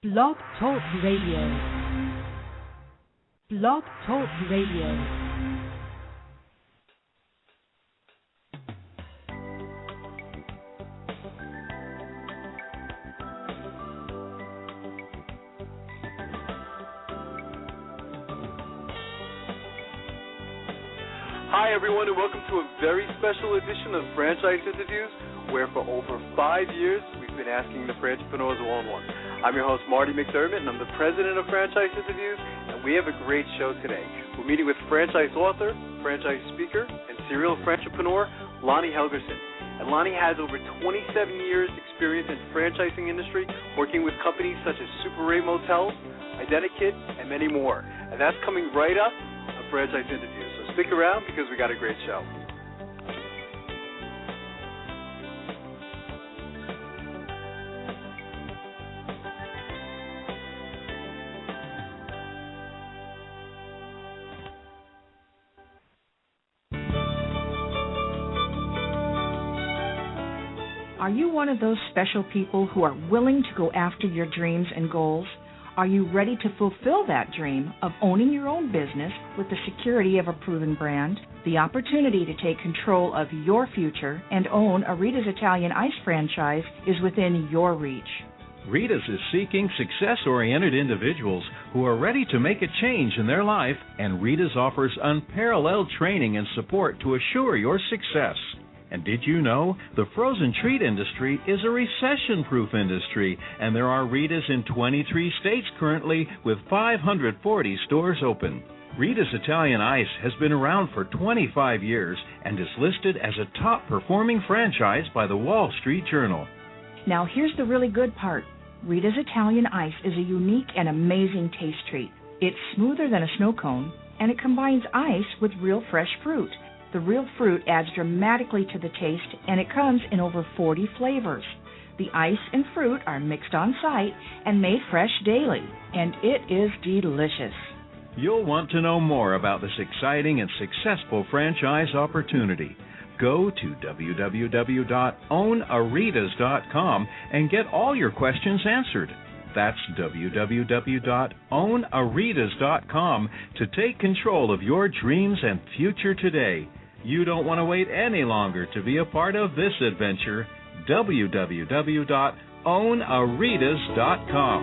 Blog Talk Radio. Blog Talk Radio. Hi everyone, and welcome to a very special edition of Franchise Interviews, where for over 5 years we've been asking the frantrepreneurs one-on-one. I'm your host, Marty McDermott, and I'm the president of Franchise Interviews, and we have a great show today. We're meeting with franchise author, franchise speaker, and serial frantrepreneur, Lonnie Helgerson. And Lonnie has over 27 years experience in franchising industry, working with companies such as Super 8 Motels, Ident-A-Kid, and many more. And that's coming right up on Franchise Interviews. So stick around because we got a great show. Are you one of those special people who are willing to go after your dreams and goals? Are you ready to fulfill that dream of owning your own business with the security of a proven brand? The opportunity to take control of your future and own a Rita's Italian Ice franchise is within your reach. Rita's is seeking success-oriented individuals who are ready to make a change in their life, and Rita's offers unparalleled training and support to assure your success. And did you know the frozen treat industry is a recession-proof industry, and there are Rita's in 23 states currently with 540 stores open. Rita's Italian Ice has been around for 25 years and is listed as a top-performing franchise by the Wall Street Journal. Now here's the really good part. Rita's Italian Ice is a unique and amazing taste treat. It's smoother than a snow cone, and it combines ice with real fresh fruit. The real fruit adds dramatically to the taste, and it comes in over 40 flavors. The ice and fruit are mixed on site and made fresh daily, and it is delicious. You'll want to know more about this exciting and successful franchise opportunity. Go to www.ownaritas.com and get all your questions answered. That's www.ownaritas.com to take control of your dreams and future today. You don't want to wait any longer to be a part of this adventure. www.ownaritas.com.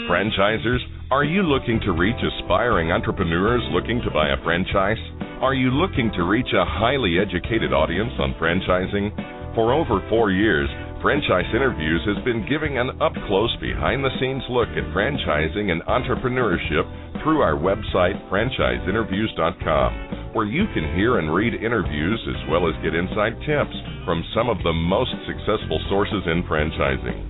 Franchisers, are you looking to reach aspiring entrepreneurs looking to buy a franchise? Are you looking to reach a highly educated audience on franchising? For over 4 years, Franchise Interviews has been giving an up-close, behind-the-scenes look at franchising and entrepreneurship through our website, franchiseinterviews.com, where you can hear and read interviews as well as get inside tips from some of the most successful sources in franchising.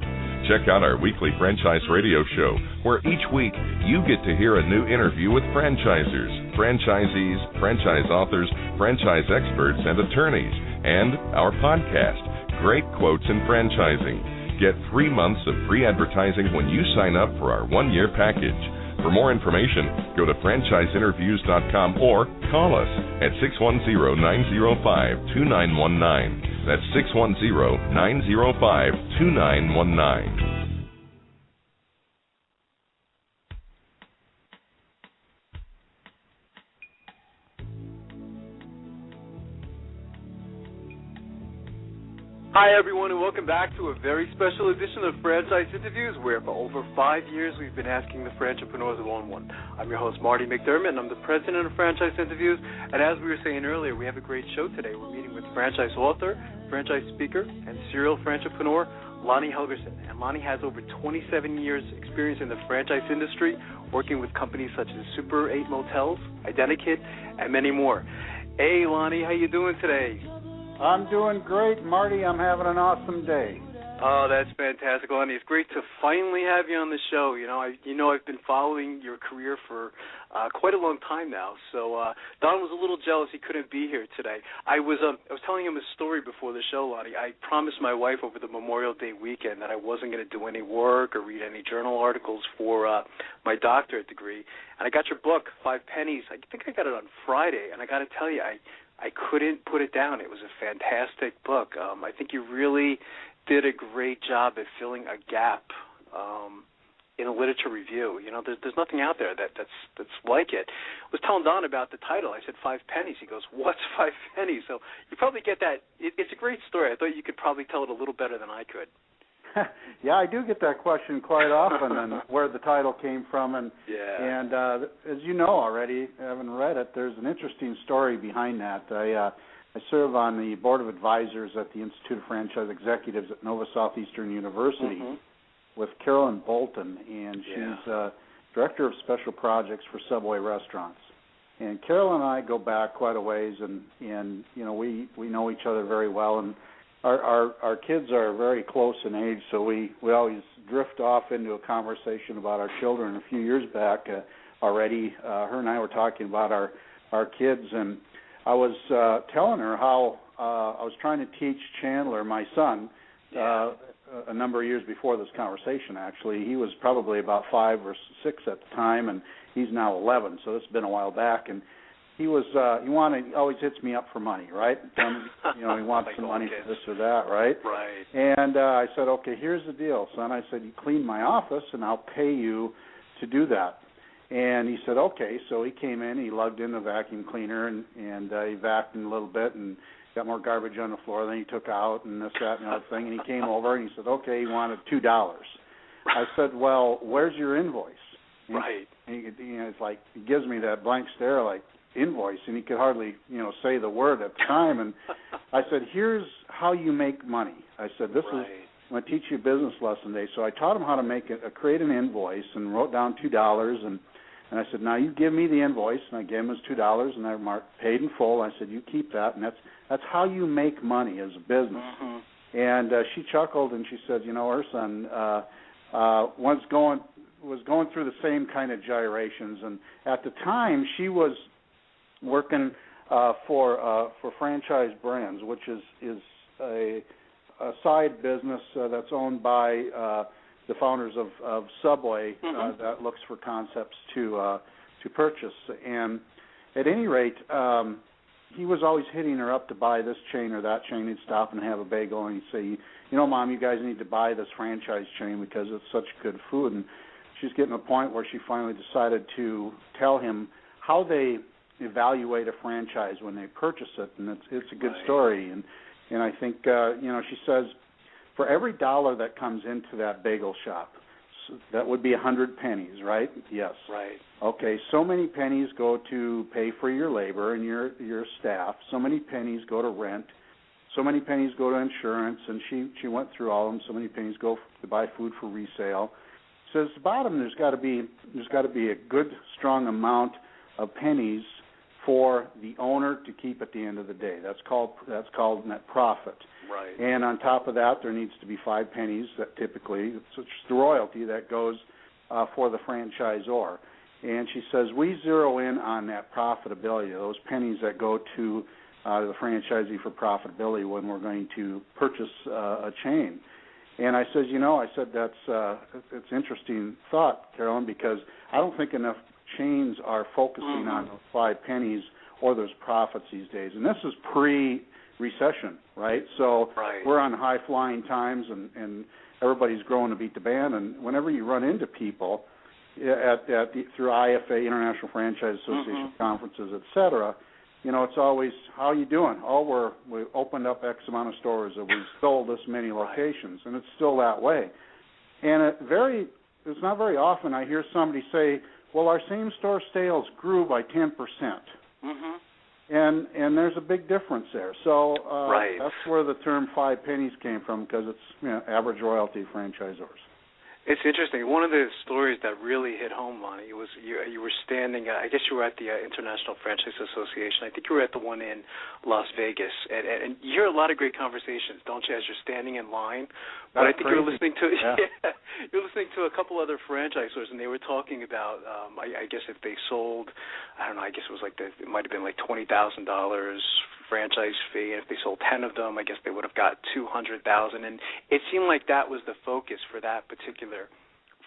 Check out our weekly franchise radio show, where each week you get to hear a new interview with franchisers, franchisees, franchise authors, franchise experts, and attorneys, and our podcast, Great Quotes in Franchising. Get 3 months of free advertising when you sign up for our 1-year package. For more information, go to franchiseinterviews.com or call us at 610-905-2919. That's 610-905-2919. Hi everyone, and welcome back to a very special edition of Franchise Interviews, where for over 5 years we've been asking the frantrepreneurs one-on-one. I'm your host, Marty McDermott, and I'm the president of Franchise Interviews. And as we were saying earlier, we have a great show today. We're meeting with franchise author, franchise speaker, and serial frantrepreneur, Lonnie Helgerson. And Lonnie has over 27 years experience in the franchise industry, working with companies such as Super 8 Motels, Ident-A-Kid, and many more. Hey Lonnie, how you doing today? I'm doing great, Marty. I'm having an awesome day. Oh, that's fantastic, Lonnie. It's great to finally have you on the show. I've been following your career for quite a long time now. So Don was a little jealous he couldn't be here today. I was telling him a story before the show, Lonnie. I promised my wife over the Memorial Day weekend that I wasn't going to do any work or read any journal articles for my doctorate degree. And I got your book, 5 Pennies. I think I got it on Friday, and I got to tell you, I I couldn't put it down. It was a fantastic book. I think you really did a great job at filling a gap in a literature review. You know, there's nothing out there that's like it. I was telling Don about the title. I said 5 pennies. He goes, "What's 5 pennies?" So you probably get that. It's a great story. I thought you could probably tell it a little better than I could. Yeah, I do get that question quite often, and where the title came from. And as you know already, having read it, there's an interesting story behind that. I serve on the board of advisors at the Institute of Franchise Executives at Nova Southeastern University with Carolyn Bolton, and she's director of special projects for Subway restaurants. And Carolyn and I go back quite a ways, and you know, we know each other very well, and our kids are very close in age, so we always drift off into a conversation about our children. A few years back already, her and I were talking about our kids, and I was telling her how I was trying to teach Chandler, my son, a number of years before this conversation, actually. He was probably about 5 or 6 at the time, and he's now 11, so this has been a while back. And he always hits me up for money, right? You know, he wants some money for this or that, right? Right. And I said, okay, here's the deal, son. I said, you clean my office, and I'll pay you to do that. And he said, okay. So he came in, he lugged in the vacuum cleaner, and he vacuumed a little bit and got more garbage on the floor than he took out and this, that, and the other thing. And he came over, and he said, okay, he wanted $2. I said, well, where's your invoice? And right. It's like, he gives me that blank stare like, invoice, and he could hardly, say the word at the time. And I said, here's how you make money. I said, this is, I'm going to teach you a business lesson today. So I taught him how to create an invoice and wrote down $2. And I said, now you give me the invoice. And I gave him his $2, and I marked paid in full. I said, you keep that, and that's how you make money as a business. And she chuckled, and she said, her son was going through the same kind of gyrations. And at the time, she was working for Franchise Brands, which is a side business that's owned by the founders of Subway that looks for concepts to purchase. And at any rate, he was always hitting her up to buy this chain or that chain. He'd stop and have a bagel, and he'd say, Mom, you guys need to buy this franchise chain because it's such good food. And she's getting to a point where she finally decided to tell him how they evaluate a franchise when they purchase it, and it's a good story. And I think she says for every $1 that comes into that bagel shop, so that would be 100 pennies, right? Yes. Right. Okay. So many pennies go to pay for your labor and your staff. So many pennies go to rent. So many pennies go to insurance, and she went through all of them. So many pennies go to buy food for resale. So at the bottom, there's got to be a good, strong amount of pennies for the owner to keep at the end of the day. That's called net profit. Right. And on top of that, there needs to be 5 pennies that typically, it's the royalty that goes for the franchisor. And she says we zero in on that profitability, those pennies that go to the franchisee for profitability when we're going to purchase a chain. And I said, it's interesting thought, Carolyn, because I don't think enough chains are focusing on those 5 pennies or those profits these days. And this is pre-recession, right? So we're on high-flying times, and everybody's growing to beat the band. And whenever you run into people through IFA, International Franchise Association conferences, et cetera, it's always, how are you doing? Oh, we opened up X amount of stores, or we sold this many locations, and it's still that way. And it's not very often I hear somebody say, well, our same-store sales grew by 10%. And there's a big difference there. So that's where the term 5 pennies came from, because it's average royalty franchisors. It's interesting. One of the stories that really hit home, Lonnie, was you were standing, I guess you were at the International Franchise Association. I think you were at the one in Las Vegas. And you hear a lot of great conversations, don't you, as you're standing in line? But I think you were listening to you're listening to a couple other franchisors, and they were talking about, I guess if they sold, I don't know, I guess it was like it might have been like $20,000 franchise fee, and if they sold 10 of them, I guess they would have got $200,000. And it seemed like that was the focus for that particular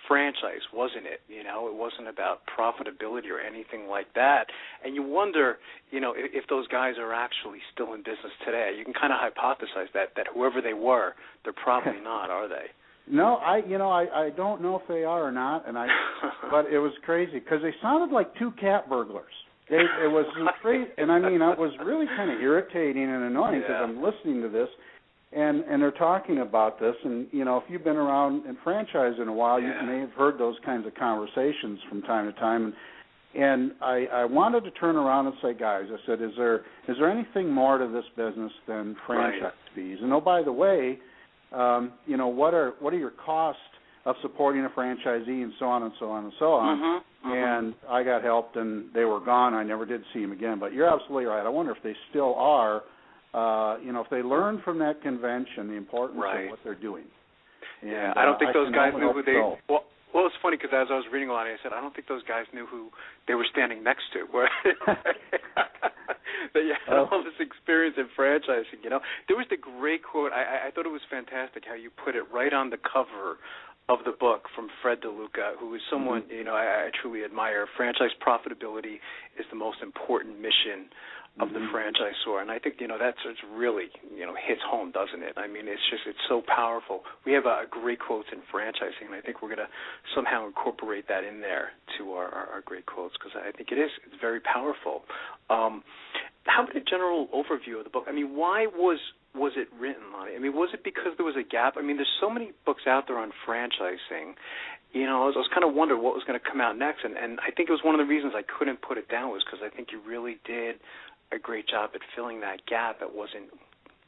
franchise, wasn't it? You know, it wasn't about profitability or anything like that. And you wonder, you know, if those guys are actually still in business today. You can kind of hypothesize that whoever they were, they're probably not, are they? No, I don't know if they are or not, but it was crazy because they sounded like two cat burglars. It was crazy, and I mean, it was really kind of irritating and annoying because I'm listening to this, and they're talking about this, and you know, if you've been around in franchise in a while, you may have heard those kinds of conversations from time to time, and I wanted to turn around and say, guys, I said, is there anything more to this business than franchise fees? And oh, by the way, you know, what are your costs of supporting a franchisee, and so on and so on and so on. And I got helped, and they were gone. I never did see them again. But you're absolutely right. I wonder if they still are. You know, if they learned from that convention the importance of what they're doing. And, I don't think those guys knew who they. Well, it's funny because as I was reading Lonnie, I said I don't think those guys knew who they were standing next to. That you had all this experience in franchising. You know, there was the great quote. I thought it was fantastic how you put it right on the cover of the book from Fred DeLuca, who is someone, you know, I truly admire. Franchise profitability is the most important mission of the franchisor, and I think, you know, that's really, you know, hits home, doesn't it? I mean, it's so powerful. We have great quotes in franchising, and I think we're going to somehow incorporate that in there to our great quotes, because I think it's very powerful. How about a general overview of the book? I mean, why was it written, Lonnie? I mean, was it because there was a gap? I mean, there's so many books out there on franchising. You know, I was kind of wondering what was going to come out next, and I think it was one of the reasons I couldn't put it down was because I think you really did a great job at filling that gap. It wasn't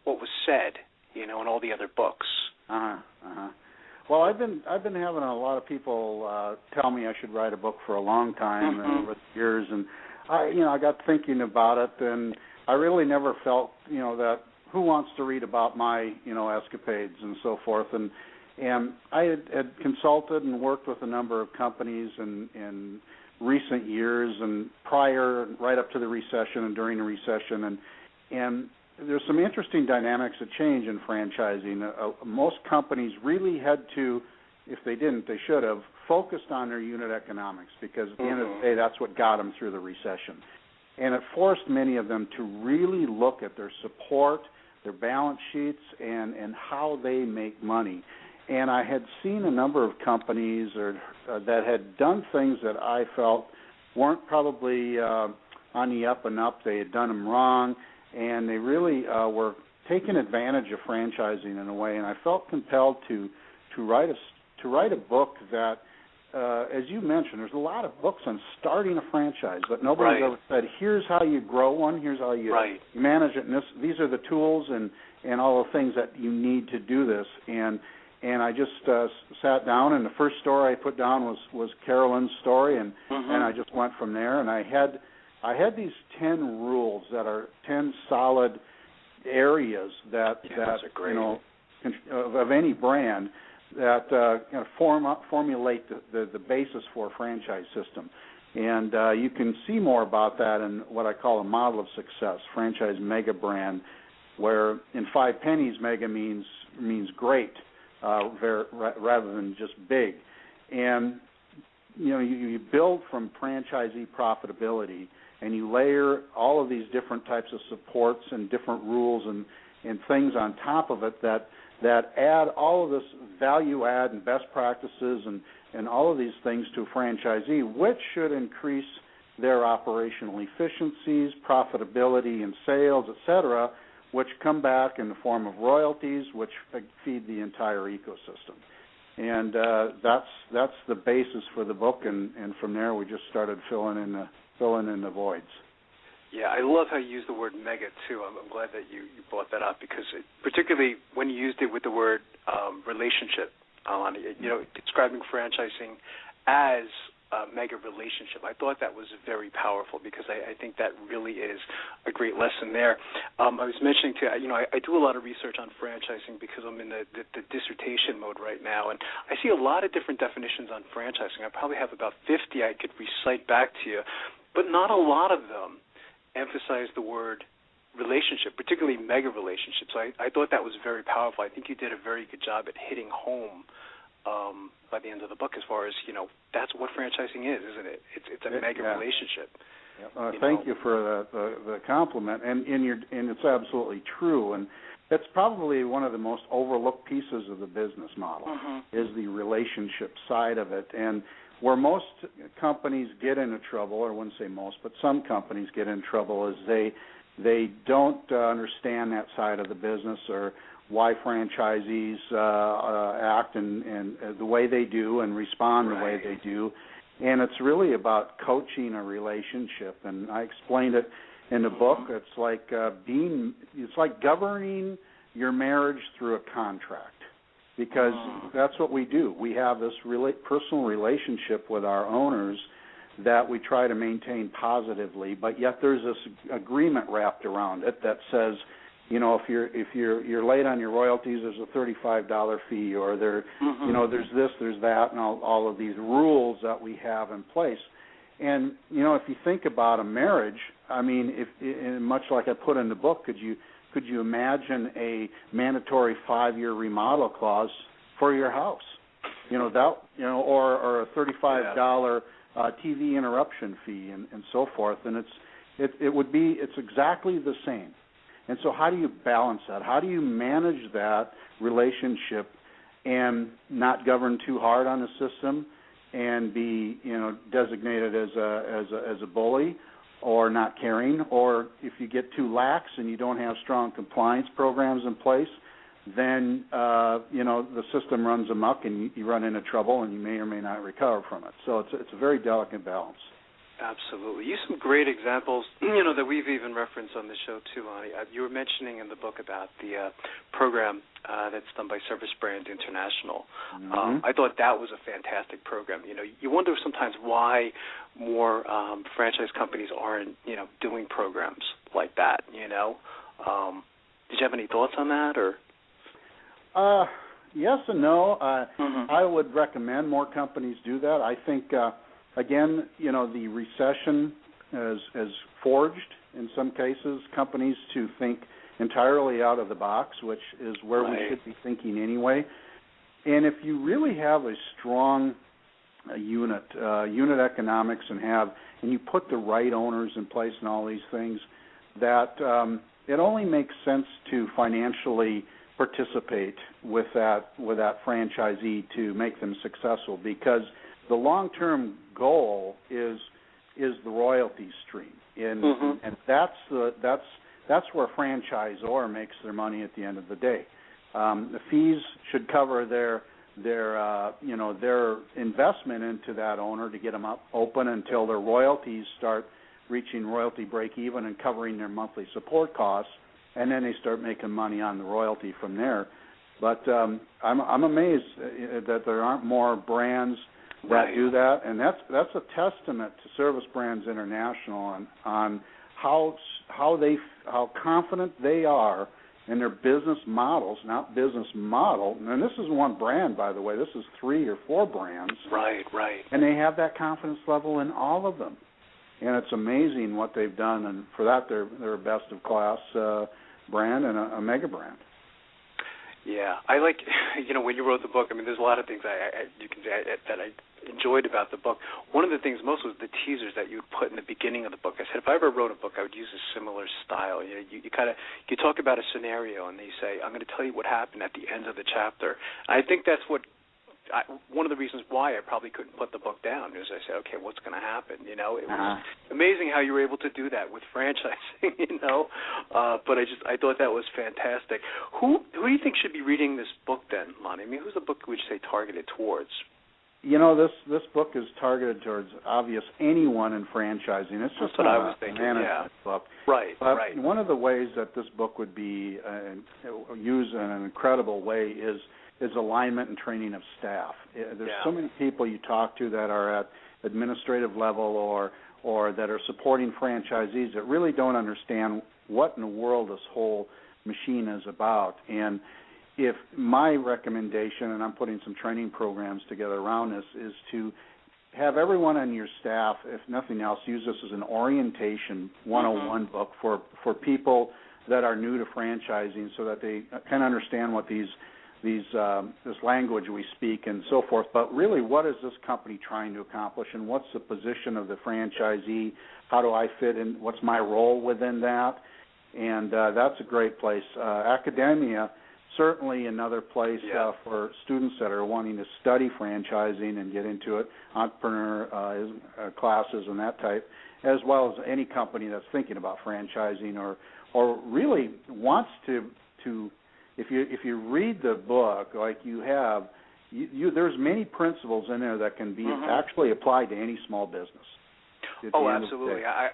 what was said, you know, in all the other books. Well, I've been having a lot of people tell me I should write a book for a long time over the years, and I got thinking about it, and I really never felt, you know, that who wants to read about my, you know, escapades and so forth, and I had consulted and worked with a number of companies in recent years and prior, right up to the recession and during the recession, and there's some interesting dynamics that change in franchising. Most companies really had to, if they didn't, they should have, focused on their unit economics, because at the end of the day, that's what got them through the recession. And it forced many of them to really look at their support, their balance sheets, and how they make money. And I had seen a number of companies that had done things that I felt weren't probably on the up and up. They had done them wrong, and they really were taking advantage of franchising in a way. And I felt compelled to write a book that, as you mentioned, there's a lot of books on starting a franchise, but nobody's ever said, here's how you grow one, here's how you manage it, and these are the tools and all the things that you need to do this. And I just sat down, and the first story I put down was Carolyn's story, and I just went from there. And I had these 10 rules that are 10 solid areas that you know, of any brand that kind of formulate the basis for a franchise system. And you can see more about that in what I call a model of success, franchise mega brand, where in 5 pennies, mega means great. Rather than just big. And, you know, you build from franchisee profitability, and you layer all of these different types of supports and different rules and things on top of it that add all of this value add and best practices and all of these things to a franchisee, which should increase their operational efficiencies, profitability, and sales, et cetera, which come back in the form of royalties, which feed the entire ecosystem. And that's the basis for the book, and from there we just started filling in the voids. Yeah, I love how you use the word mega, too. I'm glad that you brought that up, because particularly when you used it with the word relationship, Lonnie, you know, describing franchising as a mega relationship. I thought that was very powerful, because I think that really is a great lesson there. I was mentioning to you know, I do a lot of research on franchising because I'm in the dissertation mode right now, and I see a lot of different definitions on franchising. I probably have about 50 I could recite back to you, but not a lot of them emphasize the word relationship, particularly mega relationships. I thought that was very powerful. I think you did a very good job at hitting home by the end of the book as far as, that's what franchising is, isn't it? It's a mega relationship. Thank you for the compliment, and it's absolutely true, and it's probably one of the most overlooked pieces of the business model is the relationship side of it, and where most companies get into trouble, or I wouldn't say most, but some companies get in trouble, is they don't understand that side of the business, or why franchisees act and the way they do and respond the way they do. And it's really about coaching a relationship. And I explained it in the book. It's like governing your marriage through a contract, because that's what we do. We have this personal relationship with our owners that we try to maintain positively, but yet there's this agreement wrapped around it that says, if you're late on your royalties, there's a $35 fee, or there's this, there's that, and all of these rules that we have in place. And if you think about a marriage, I mean, much like I put in the book, could you imagine a mandatory 5-year remodel clause for your house? Or a $35 TV interruption fee and so forth, and it's exactly the same. And so how do you balance that? How do you manage that relationship and not govern too hard on the system and be, designated as a bully or not caring? Or if you get too lax and you don't have strong compliance programs in place, then, the system runs amok and you run into trouble and you may or may not recover from it. So it's a very delicate balance. Absolutely. You have some great examples, that we've even referenced on the show too, Lonnie. You were mentioning in the book about the program that's done by Service Brand International. I thought that was a fantastic program. You wonder sometimes why more franchise companies aren't, doing programs like that. Did you have any thoughts on that, or? Yes and no. I would recommend more companies do that. I think. Again, the recession has forged, in some cases, companies to think entirely out of the box, which is where we should be thinking anyway. And if you really have a strong unit economics, and you put the right owners in place and all these things, that it only makes sense to financially participate with that franchisee to make them successful, because the long-term goal is the royalty stream, and that's where a franchisor makes their money at the end of the day. The fees should cover their investment into that owner to get them open until their royalties start reaching royalty break even and covering their monthly support costs, and then they start making money on the royalty from there. But I'm amazed that there aren't more brands that do that, and that's a testament to Service Brands International on how confident they are in their business models, not business model. And this is one brand, by the way. This is 3 or 4 brands. Right. And they have that confidence level in all of them, and it's amazing what they've done. And for that, they're a best of class brand and a mega brand. Yeah, I like, when you wrote the book, I mean, there's a lot of things you can say that I enjoyed about the book. One of the things most was the teasers that you would put in the beginning of the book. I said, if I ever wrote a book, I would use a similar style. You talk about a scenario, and then you say, I'm going to tell you what happened at the end of the chapter. I think that's one of the reasons why I probably couldn't put the book down, is I said, okay, what's going to happen? It was amazing how you were able to do that with franchising, but I thought that was fantastic. Who do you think should be reading this book then, Lonnie? I mean, who's the book would you say targeted towards? This book is targeted towards anyone in franchising. It's just what I was thinking. Book. Right. One of the ways that this book would be used in an incredible way is alignment and training of staff. There's so many people you talk to that are at administrative level or that are supporting franchisees that really don't understand what in the world this whole machine is about. And if my recommendation, and I'm putting some training programs together around this, is to have everyone on your staff, if nothing else, use this as an orientation 101 book for people that are new to franchising, so that they can understand what these this language we speak and so forth. But really, what is this company trying to accomplish, and what's the position of the franchisee? How do I fit in? What's my role within that? And that's a great place. Academia, certainly another place for students that are wanting to study franchising and get into it, entrepreneur classes and that type, as well as any company that's thinking about franchising or really wants to if you read the book like you have, there's many principles in there that can be actually applied to any small business. Oh, absolutely. I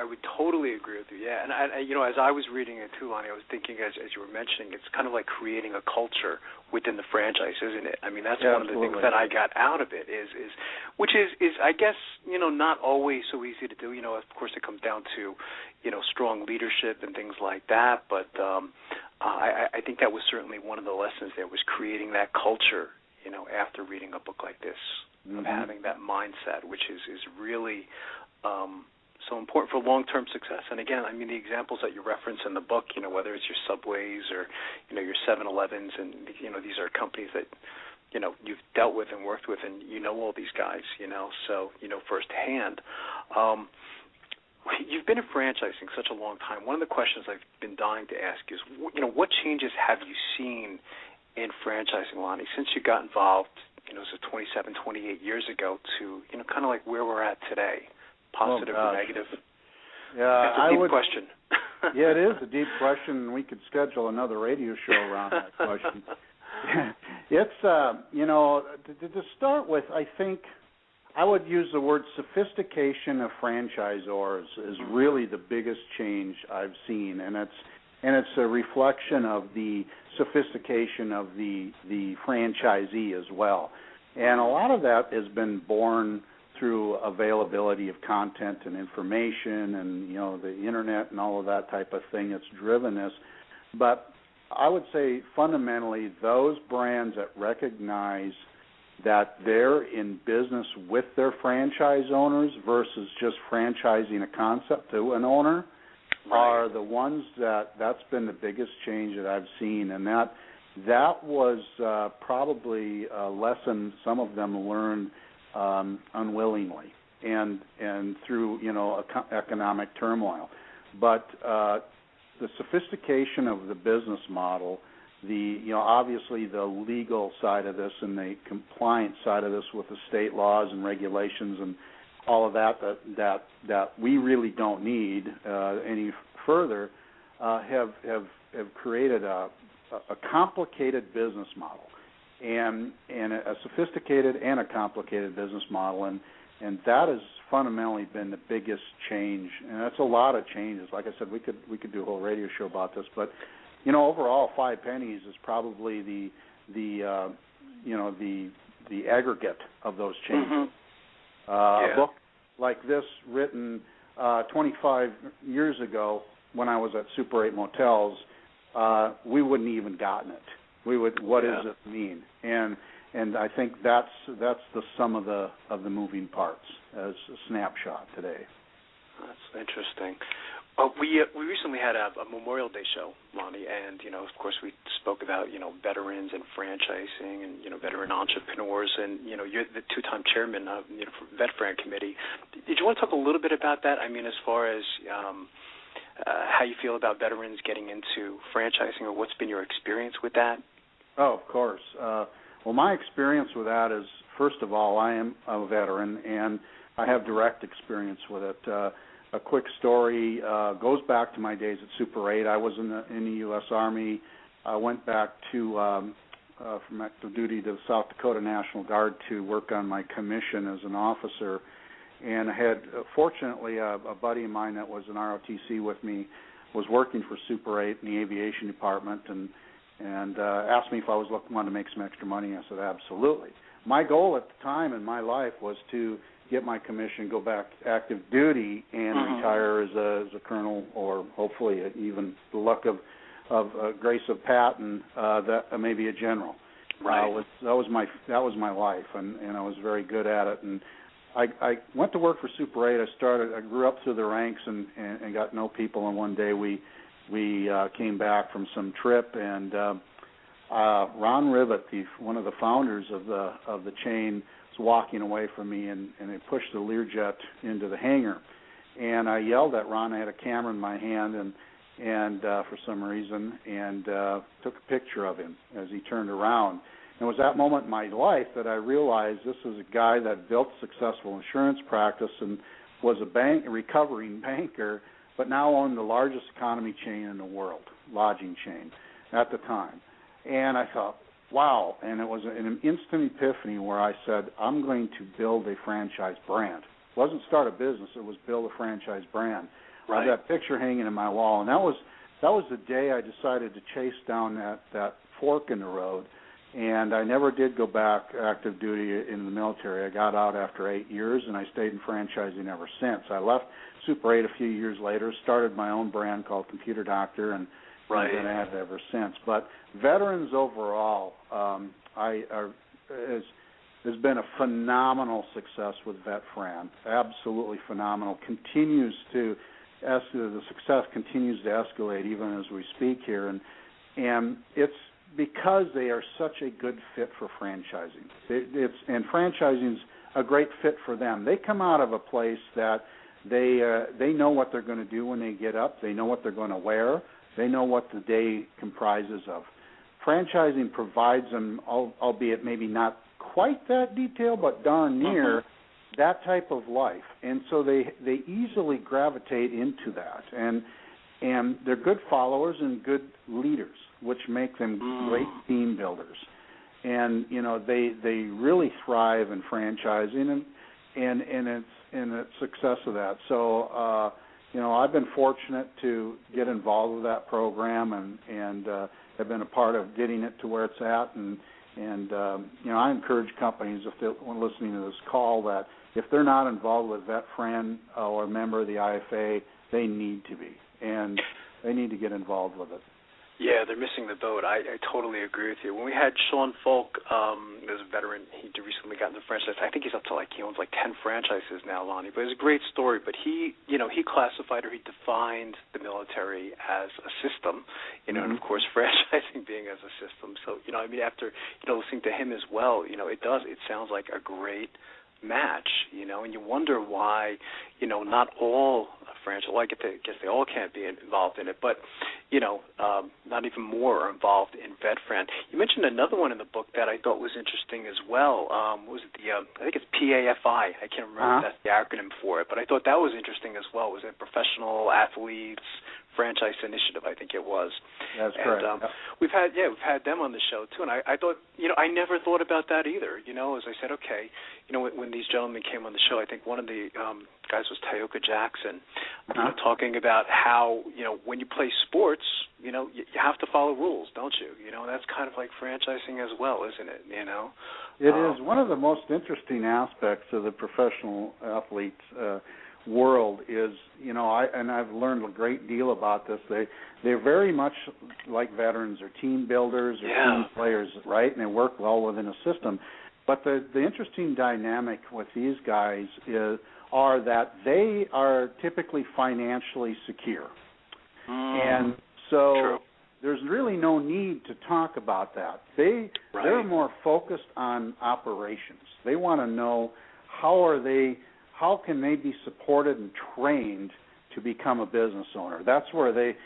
would totally agree with you. Yeah, and as I was reading it too, Lonnie, I was thinking as you were mentioning, it's kind of like creating a culture within the franchise, isn't it? I mean, that's one of the things that I got out of it which is I guess not always so easy to do. Of course, it comes down to strong leadership and things like that. But I think that was certainly one of the lessons there was creating that culture. After reading a book like this, of having that mindset, which is really so important for long-term success. And again, I mean, the examples that you reference in the book, whether it's your Subways or, your 7-Elevens, and, these are companies that, you've dealt with and worked with, and all these guys, so, firsthand. You've been in franchising such a long time. One of the questions I've been dying to ask is, what changes have you seen in franchising, Lonnie, since you got involved, so 27, 28 years ago to, kind of like where we're at today, positive or negative? Yeah, that's a deep question. Yeah, it is a deep question. We could schedule another radio show around that question. It's, to start with, I think I would use the word sophistication of franchisors is really the biggest change I've seen, and it's a reflection of the sophistication of the franchisee as well. And a lot of that has been born through availability of content and information and, the Internet and all of that type of thing that's driven this. But I would say fundamentally those brands that recognize that they're in business with their franchise owners versus just franchising a concept to an owner are the ones that's been the biggest change that I've seen, and that was probably a lesson some of them learned unwillingly and through economic turmoil. But the sophistication of the business model, obviously the legal side of this and the compliance side of this with the state laws and regulations and all of that we really don't need any further, have created a complicated business model, and a sophisticated and a complicated business model, and that has fundamentally been the biggest change, and that's a lot of changes. Like I said, we could do a whole radio show about this, but overall, 5 Pennies is probably the aggregate of those changes. A book like this written 25 years ago when I was at Super 8 Motels, we wouldn't even gotten it. What does it mean? And I think that's the sum of the moving parts as a snapshot today. That's interesting. We recently had a Memorial Day show, Lonnie, and of course we spoke about veterans and franchising and veteran entrepreneurs, and you're the 2-time chairman of Vet Fran Committee. Did you want to talk a little bit about that? I mean, as far as how you feel about veterans getting into franchising, or what's been your experience with that? Oh, of course. Well, my experience with that is, first of all, I am a veteran, and I have direct experience with it. A quick story goes back to my days at Super 8. I was in the U.S. Army. I went back to from active duty to the South Dakota National Guard to work on my commission as an officer, and I had fortunately a buddy of mine that was an ROTC with me was working for Super 8 in the aviation department, and asked me if I was wanting to make some extra money. I said absolutely. My goal at the time in my life was to get my commission, go back active duty, and retire as a colonel, or hopefully even the luck of grace of Pat and that maybe a general. Right. That was my life, and I was very good at it. And I went to work for Super 8. I grew up through the ranks and got to know people. And one day we came back from some trip, and Ron Ribbett, one of the founders of the chain, was walking away from me, and they pushed the Learjet into the hangar. And I yelled at Ron. I had a camera in my hand, and for some reason, and took a picture of him as he turned around. And it was that moment in my life that I realized this was a guy that built a successful insurance practice and was a recovering banker, but now owned the largest economy chain in the world, lodging chain, at the time. And I thought, wow. And it was an instant epiphany where I said, I'm going to build a franchise brand. It wasn't start a business, it was build a franchise brand. Right. I had that picture hanging in my wall, and that was the day I decided to chase down that fork in the road. And I never did go back active duty in the military. I got out after 8 years, and I stayed in franchising ever since. I left Super 8 a few years later, started my own brand called Computer Doctor, and right. been at it ever since. But veterans overall has been a phenomenal success with VetFran. Absolutely phenomenal. The success continues to escalate even as we speak here, and it's because they are such a good fit for franchising. And franchising's a great fit for them. They come out of a place that they know what they're going to do when they get up. They know what they're going to wear. They know what the day comprises of. Franchising provides them, albeit maybe not quite that detailed, but darn near that type of life. And so they easily gravitate into that. And they're good followers and good leaders, which make them great team builders. And, they really thrive in franchising and its success of that. So, I've been fortunate to get involved with that program and have been a part of getting it to where it's at. And I encourage companies, if they're listening to this call, that if they're not involved with VetFran or a member of the IFA, they need to be. And they need to get involved with it. Yeah, they're missing the boat. I totally agree with you. When we had Sean Folk, as a veteran, he recently got into franchise. I think he's up to he owns 10 franchises now, Lonnie. But it's a great story. But he classified or he defined the military as a system, and of course franchising being as a system. So, after, listening to him as well, it sounds like a great match, and you wonder why, not all franchise, I guess they all can't be involved in it, but, not even more are involved in VetFran. You mentioned another one in the book that I thought was interesting as well. Was it I think it's PAFI. I can't remember if that's the acronym for it, but I thought that was interesting as well. Was it Professional Athletes Franchise Initiative, I think it was. That's correct. We've had them on the show too, and I thought, I never thought about that either. As I said, okay, when these gentlemen came on the show, I think one of the guys was Tioka Jackson, talking about how when you play sports, you have to follow rules, don't you? That's kind of like franchising as well, isn't it? It is one of the most interesting aspects of the professional athletes world is, I've learned a great deal about this. They're very much like veterans or team builders or team players, right? And they work well within a system. But the interesting dynamic with these guys are that they are typically financially secure. And so there's really no need to talk about that. They're more focused on operations. They want to know how can they be supported and trained to become a business owner. That's where they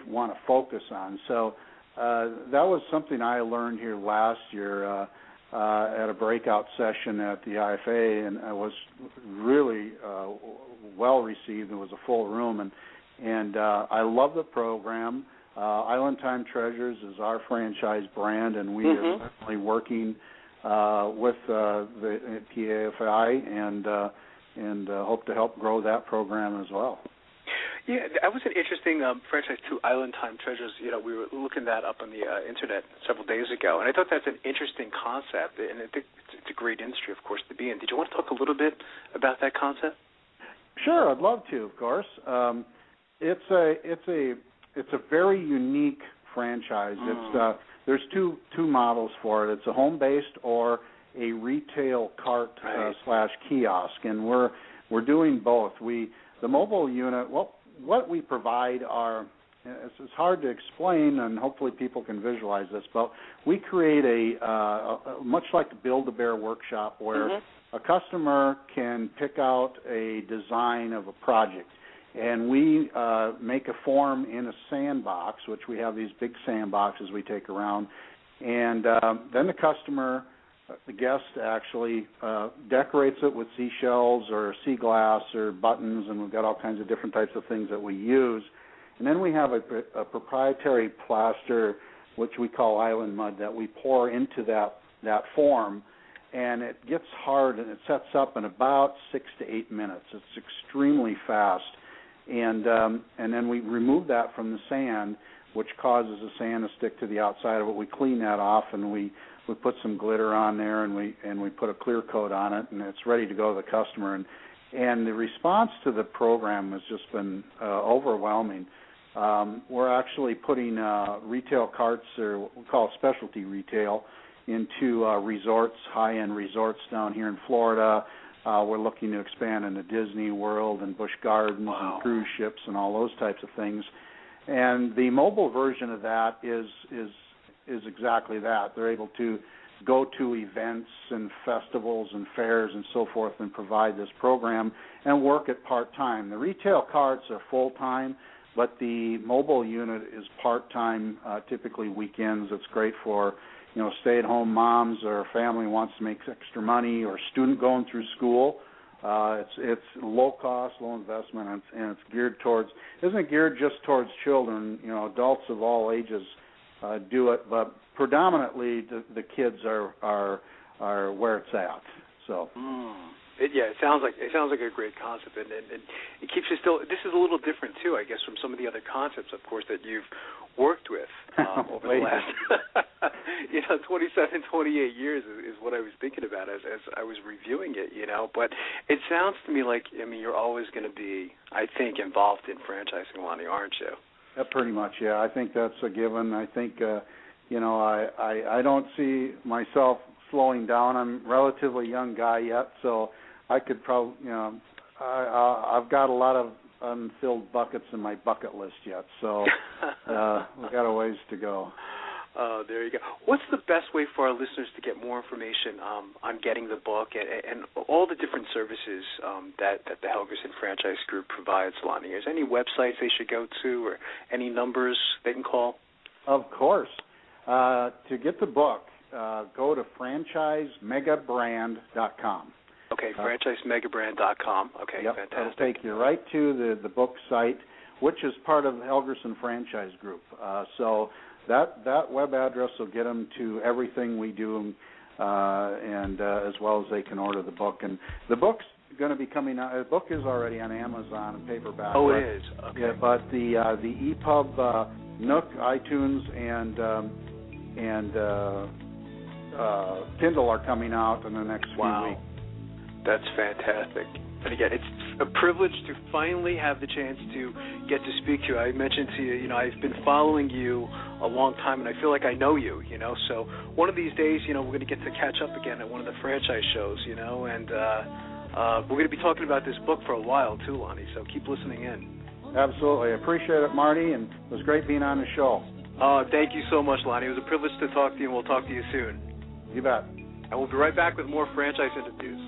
want to focus on. So that was something I learned here last year at a breakout session at the IFA, and I was really well received. It was a full room, and I love the program. Island Time Treasures is our franchise brand, and we are certainly working with the PAFI and hope to help grow that program as well. Yeah, that was an interesting franchise too, Island Time Treasures. We were looking that up on the internet several days ago, and I thought that's an interesting concept, and I think it's a great industry, of course, to be in. Did you want to talk a little bit about that concept? Sure, I'd love to, of course. It's a very unique franchise. It's there's two models for it. It's a home-based or a retail cart / kiosk, and we're doing both. The mobile unit, what we provide are it's hard to explain, and hopefully people can visualize this, but we create a much like a Build-A-Bear workshop where a customer can pick out a design of a project, and we make a form in a sandbox, which we have these big sandboxes we take around, and then the customer, the guest actually decorates it with seashells or sea glass or buttons, and we've got all kinds of different types of things that we use. And then we have a proprietary plaster, which we call island mud, that we pour into that form, and it gets hard, and it sets up in about 6 to 8 minutes. It's extremely fast. And then we remove that from the sand, which causes the sand to stick to the outside of it. We clean that off, and we put some glitter on there, and we put a clear coat on it, and it's ready to go to the customer. And the response to the program has just been overwhelming. We're actually putting retail carts, or what we call specialty retail, into resorts, high-end resorts down here in Florida. We're looking to expand into Disney World and Busch Gardens and cruise ships and all those types of things. And the mobile version of that is exactly that. They're able to go to events and festivals and fairs and so forth and provide this program and work it part-time. The retail carts are full-time, but the mobile unit is part-time, typically weekends. It's great for, stay-at-home moms, or family wants to make extra money, or student going through school. It's low cost, low investment, and it's isn't geared just towards children. Adults of all ages do it, but predominantly the kids are where it's at. So. It sounds like a great concept, and it keeps you still. This is a little different too, I guess, from some of the other concepts, of course, that you've worked with over the last 27, 28 years is what I was thinking about as I was reviewing it. But it sounds to me like you're always going to be, I think, involved in franchising, Lonnie, aren't you? Pretty much, yeah. I think that's a given. I think I don't see myself slowing down. I'm a relatively young guy yet, so I could probably, I've got a lot of unfilled buckets in my bucket list yet, so we've got a ways to go. There you go. What's the best way for our listeners to get more information on getting the book and all the different services that the Helgerson Franchise Group provides, Lonnie? Is there any websites they should go to or any numbers they can call? Of course. To get the book, go to franchisemegabrand.com. Okay, franchisemegabrand.com. Okay, yep, fantastic. It'll take you right to the book site, which is part of the Helgerson Franchise Group. So that web address will get them to everything we do, and as well as they can order the book. And the book's going to be coming out. The book is already on Amazon and paperback. Oh, it is. Okay. Yeah, but the EPUB, Nook, iTunes, and Kindle are coming out in the next few weeks. That's fantastic. And again, it's a privilege to finally have the chance to get to speak to you. I mentioned to you, I've been following you a long time, and I feel like I know you, So one of these days, we're going to get to catch up again at one of the franchise shows, and we're going to be talking about this book for a while too, Lonnie, so keep listening in. Absolutely. I appreciate it, Marty, and it was great being on the show. Thank you so much, Lonnie. It was a privilege to talk to you, and we'll talk to you soon. You bet. And we'll be right back with more franchise interviews.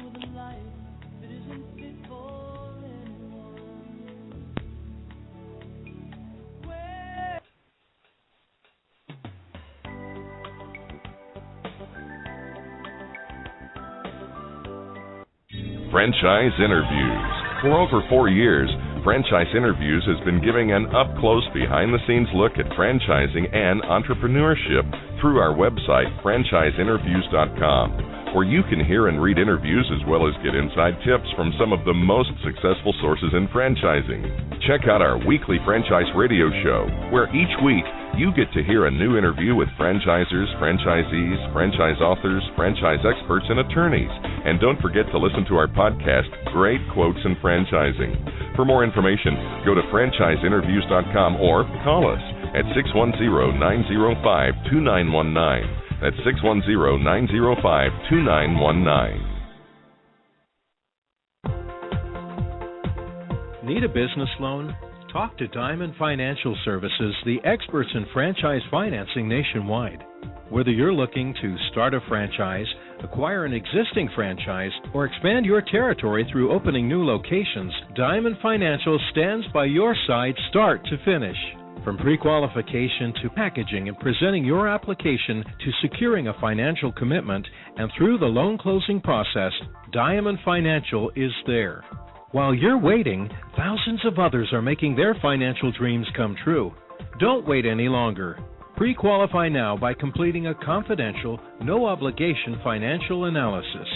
Franchise Interviews. For over 4 years, Franchise Interviews has been giving an up-close, behind-the-scenes look at franchising and entrepreneurship through our website, franchiseinterviews.com, where you can hear and read interviews as well as get inside tips from some of the most successful sources in franchising. Check out our weekly franchise radio show, where each week you get to hear a new interview with franchisers, franchisees, franchise authors, franchise experts, and attorneys. And don't forget to listen to our podcast, Great Quotes in Franchising. For more information, go to franchiseinterviews.com or call us at 610-905-2919. That's 610-905-2919. Need a business loan? Talk to Diamond Financial Services, the experts in franchise financing nationwide. Whether you're looking to start a franchise, acquire an existing franchise, or expand your territory through opening new locations, Diamond Financial stands by your side start to finish. From pre-qualification to packaging and presenting your application to securing a financial commitment and through the loan closing process, Diamond Financial is there. While you're waiting, thousands of others are making their financial dreams come true. Don't wait any longer. Pre-qualify now by completing a confidential, no-obligation financial analysis.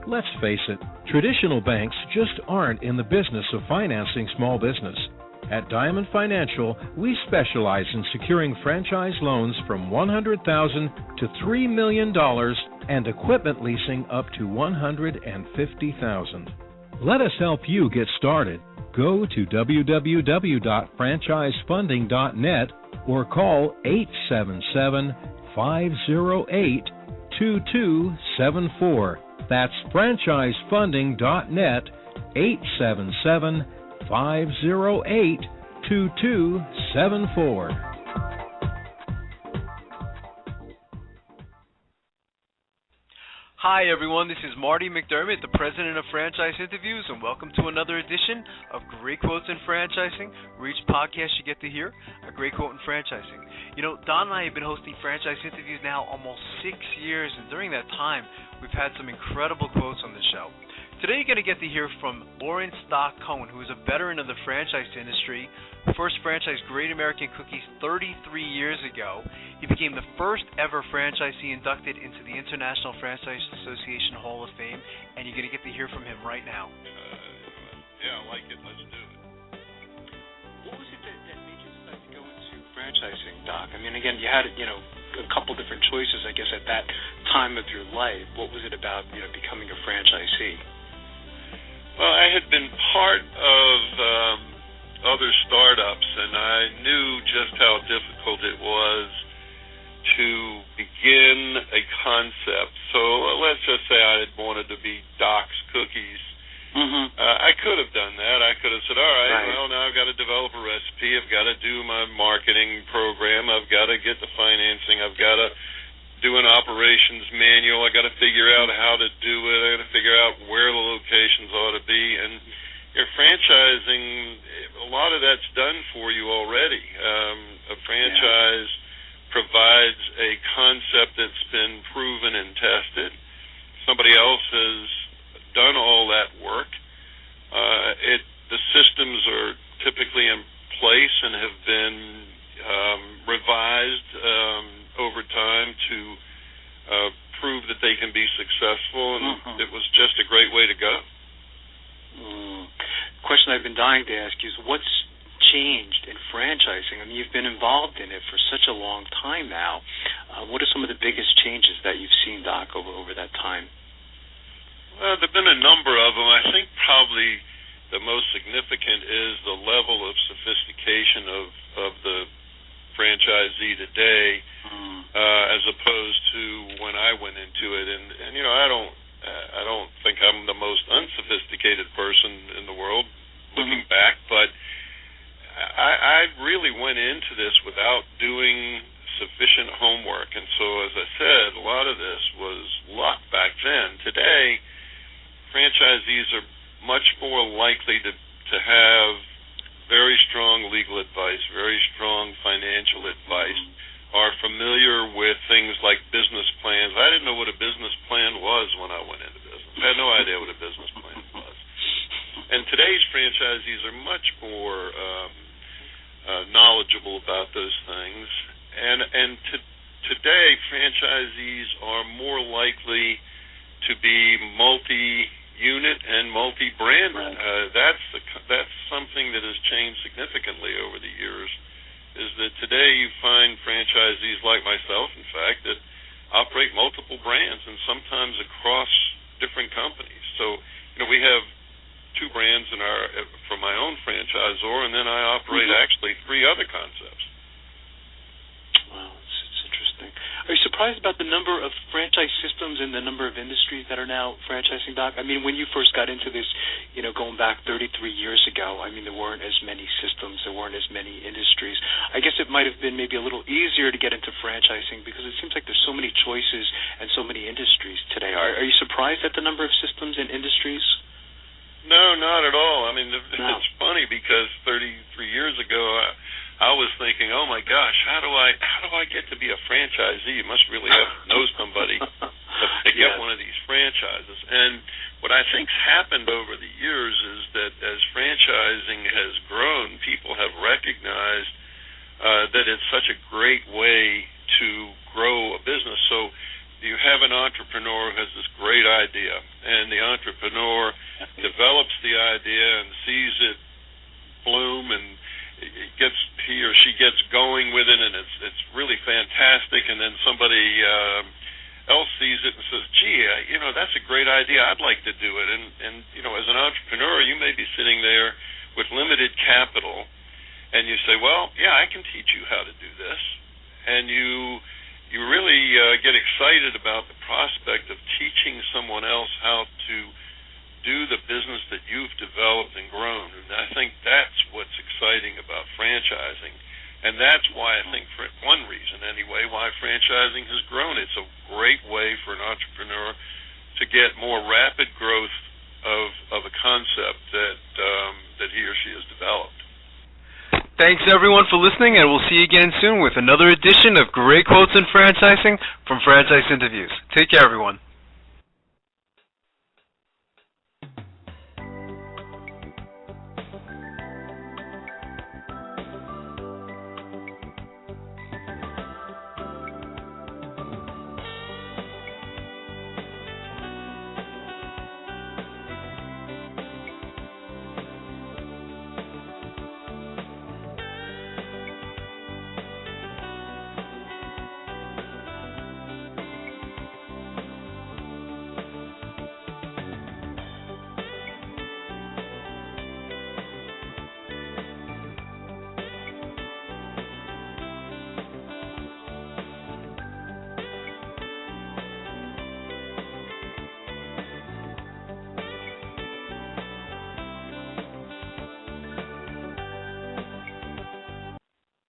Let's face it, traditional banks just aren't in the business of financing small business. At Diamond Financial, we specialize in securing franchise loans from $100,000 to $3 million and equipment leasing up to $150,000. Let us help you get started. Go to www.franchisefunding.net or call 877-508-2274. That's franchisefunding.net, 877-508-2274. Hi everyone, this is Marty McDermott, the president of Franchise Interviews, and welcome to another edition of Great Quotes in Franchising, where each podcast you get to hear a great quote in franchising. You know, Don and I have been hosting Franchise Interviews now almost 6 years, and during that time, we've had some incredible quotes on the show. Today you're going to get to hear from Lawrence Cohen, who is a veteran of the franchise industry, who first franchised Great American Cookies 33 years ago. He became the first ever franchisee inducted into the International Franchise Association Hall of Fame, and you're going to get to hear from him right now. Yeah, I like it. Let's do it. What was it that made you decide to go into franchising, Doc? I mean, again, you had, a couple different choices, I guess, at that time of your life. What was it about, becoming a franchisee? Well, I had been part of other startups, and I knew just how difficult it was to begin a concept. So let's just say I had wanted to be Doc's Cookies. Mm-hmm. I could have done that. I could have said, all right, well, now I've got to develop a recipe. I've got to do my marketing program. I've got to get the financing. I've got to do an operations manual. I got to figure out how to do it. I got to figure out where the locations ought to be. And your franchising, a lot of that's done for you already. A franchise provides a concept that's been proven and tested. Somebody else has done all that work. The systems are typically in place and have been revised over time to prove that they can be successful, and it was just a great way to go. Question I've been dying to ask you is, what's changed in franchising? I mean, you've been involved in it for such a long time now. What are some of the biggest changes that you've seen, Doc, over that time? Well, there have been a number of them. I think probably the most significant is the level of sophistication of the franchisee today, as opposed to when I went into it. And I don't think I'm the most unsophisticated person in the world looking back, but I really went into this without doing sufficient homework. And so, as I said, a lot of this was luck back then. Today, franchisees are much more likely to have very strong legal advice, very strong financial advice, are familiar with things like business plans. I didn't know what a business plan was when I went into business. I had no idea what a business plan was. And today's franchisees are much more knowledgeable about those things. And today, franchisees are more likely to be multi-unit and multi-brand. That's something that has changed significantly over the years, is that today you find franchisees like myself, in fact, that operate multiple brands and sometimes across different companies. So, we have 2 brands for my own franchisor, and then I operate actually 3 other concepts. Wow, it's interesting. Are you surprised about the number of franchise systems and the number of industries that are now franchising, Doc? I mean, when you first got into this, going back 33 years ago, I mean, there weren't as many systems, there weren't as many industries. I guess it might have been maybe a little easier to get into franchising because it seems like there's so many choices and so many industries today. Are you surprised at the number of systems and industries? No, not at all. I mean, it's funny because 33 years ago, I was thinking, oh my gosh, how do I get to be a franchisee? You must really have to know somebody to get one of these franchises. And what I think's happened over the years is that as franchising has grown, people have recognized that it's such a great way to grow a business. So you have an entrepreneur who has this great idea, and the entrepreneur develops the idea and sees it bloom, and he or she gets going with it, and it's really fantastic. And then somebody else sees it and says, "Gee, that's a great idea. I'd like to do it." And as an entrepreneur, you may be sitting there with limited capital, and you say, "Well, yeah, I can teach you how to do this," and you really get excited about the prospect of teaching someone else how to do the business that you've developed and grown. And I think that's what's exciting about franchising. And that's why I think, for one reason anyway, why franchising has grown. It's a great way for an entrepreneur to get more rapid growth of a concept that he or she has developed. Thanks, everyone, for listening, and we'll see you again soon with another edition of Great Quotes in Franchising from Franchise Interviews. Take care, everyone.